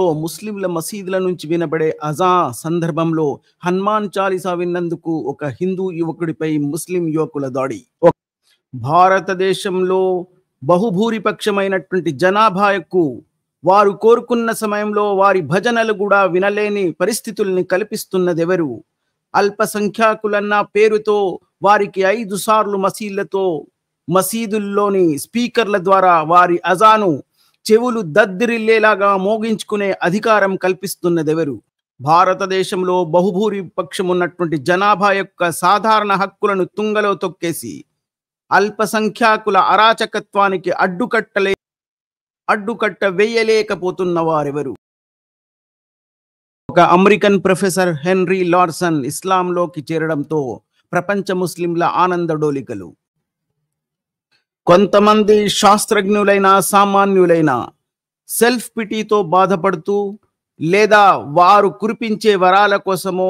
భారతదేశంలో ముస్లింల మసీదుల నుంచి వినబడే అజా సందర్భంలో హనుమాన్ చాలీసా విన్నందుకు ఒక హిందూ యువకుడిపై ముస్లిం యువకుల దాడి. భారతదేశంలో బహుభూరిపక్షమైనటువంటి జనాభాకు వారు కోరుకున్న సమయంలో వారి భజనలు కూడా వినలేని పరిస్థితుల్ని కల్పిస్తున్నదెవరు? అల్పసంఖ్యాకులన్న పేరుతో వారికి 5 సార్లు మసీదుల్లోని స్పీకర్ల ద్వారా వారి అజాను చెవులు దద్దిరిల్లేలాగా మోగించుకునే అధికారం కల్పిస్తున్నదెవరు? భారతదేశంలో బహుభూరిపక్షం ఉన్నటువంటి జనాభా యొక్క సాధారణ హక్కులను తుంగలో తొక్కేసి అల్పసంఖ్యాకుల అరాచకత్వానికి అడ్డుకట్ట వేయలేకపోతున్న వారెవరు? ఒక అమెరికన్ ప్రొఫెసర్ హెన్రీ లార్సన్ ఇస్లాంలోకి చేరడంతో ప్రపంచ ముస్లింల ఆనందడోలికలు. కొంతమంది శాస్త్రజ్ఞులైన సామాన్యులైన సెల్ఫ్ పిటీతో బాధపడుతూ లేదా వారు కురిపించే వరాల కోసమో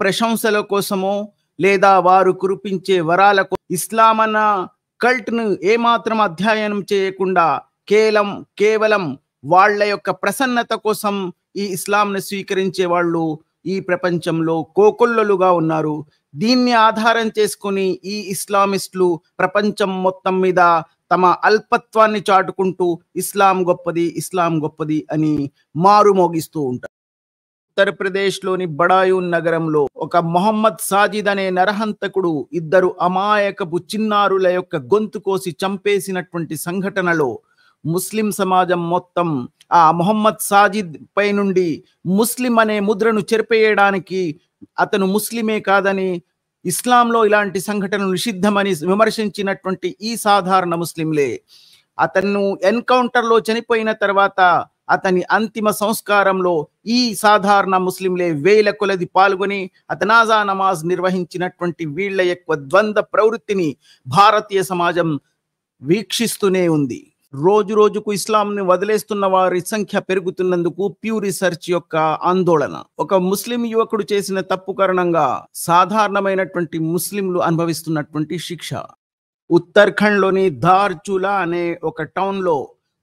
ప్రశంసల కోసమో లేదా వారు కురిపించే వరాల ఇస్లాం అన్న కల్ట్ను ఏమాత్రం అధ్యయనం చేయకుండా కేవలం వాళ్ళ యొక్క ప్రసన్నత కోసం ఈ ఇస్లాంను స్వీకరించే వాళ్ళు ఈ ప్రపంచంలో కోకొల్లలుగా ఉన్నారు. దీన్ని ఆధారం చేసుకుని ఈ ఇస్లామిస్టులు ప్రపంచం మొత్తం మీద తమ అల్పత్వాన్ని చాటుకుంటూ ఇస్లాం గొప్పది అని మారుమోగిస్తూ ఉంటారు. ఉత్తరప్రదేశ్లోని బడాయూన్ నగరంలో ఒక మొహమ్మద్ సాజిద్ అనే నరహంతకుడు 2 అమాయకపు చిన్నారుల యొక్క గొంతు కోసి చంపేసినటువంటి సంఘటనలో ముస్లిం సమాజం మొత్తం ఆ మొహమ్మద్ సాజిద్ పై నుండి ముస్లిం అనే ముద్రను చెరిపేయడానికి అతను ముస్లిమే కాదని, ఇస్లాంలో ఇలాంటి సంఘటనలు నిషిద్ధమని విమర్శించినటువంటి ఈ సాధారణ ముస్లింలే అతను ఎన్కౌంటర్లో చనిపోయిన తర్వాత అతని అంతిమ సంస్కారంలో ఈ సాధారణ ముస్లింలే వేల కొలది పాల్గొని అతనాజా నమాజ్ నిర్వహించినటువంటి వీళ్ల యొక్క ద్వంద్వ ప్రవృత్తిని భారతీయ సమాజం వీక్షిస్తూనే ఉంది. రోజు రోజుకు ఇస్లాంని వదిలేస్తున్న వారి సంఖ్య పెరుగుతున్నందుకు ప్యూ రీసెర్చ్ యొక్క ఆందోళన. ఒక ముస్లిం యువకుడు చేసిన తప్పు కారణంగా సాధారణమైనటువంటి ముస్లింలు అనుభవిస్తున్నటువంటి శిక్ష. ఉత్తరాఖండ్లోని ధార్చులా అనే ఒక టౌన్లో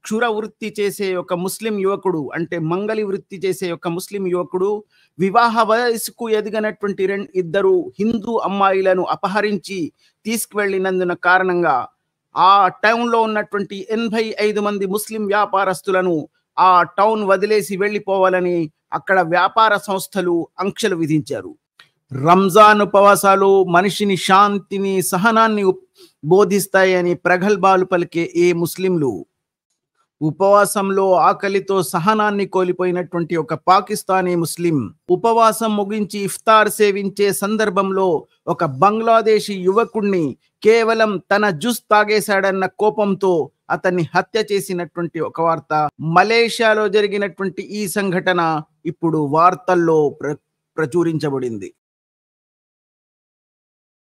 క్షుర వృత్తి చేసే ఒక ముస్లిం యువకుడు, అంటే మంగలి వృత్తి చేసే ఒక ముస్లిం యువకుడు వివాహ వయసుకు ఎదిగినటువంటి 2 హిందూ అమ్మాయిలను అపహరించి తీసుకువెళ్ళినందున కారణంగా ఆ టౌన్లో ఉన్నటువంటి 85 మంది ముస్లిం వ్యాపారస్తులను ఆ టౌన్ వదిలేసి వెళ్ళిపోవాలని అక్కడ వ్యాపార సంస్థలు ఆంక్షలు విధించారు. రంజాన్ ఉపవాసాలు మనిషిని శాంతిని సహనాన్ని బోధిస్తాయని ప్రగల్భాలు పలికే ఏ ముస్లింలు ఉపవాసంలో ఆకలితో సహనాన్ని కోల్పోయినటువంటి ఒక పాకిస్తానీ ముస్లిం ఉపవాసం ముగించి ఇఫ్తార్ సేవించే సందర్భంలో ఒక బంగ్లాదేశీ యువకుడిని కేవలం తన జ్యూస్ తాగేశాడన్న కోపంతో అతన్ని హత్య చేసినటువంటి ఒక వార్త. మలేషియాలో జరిగినటువంటి ఈ సంఘటన ఇప్పుడు వార్తల్లో ప్రచురించబడింది.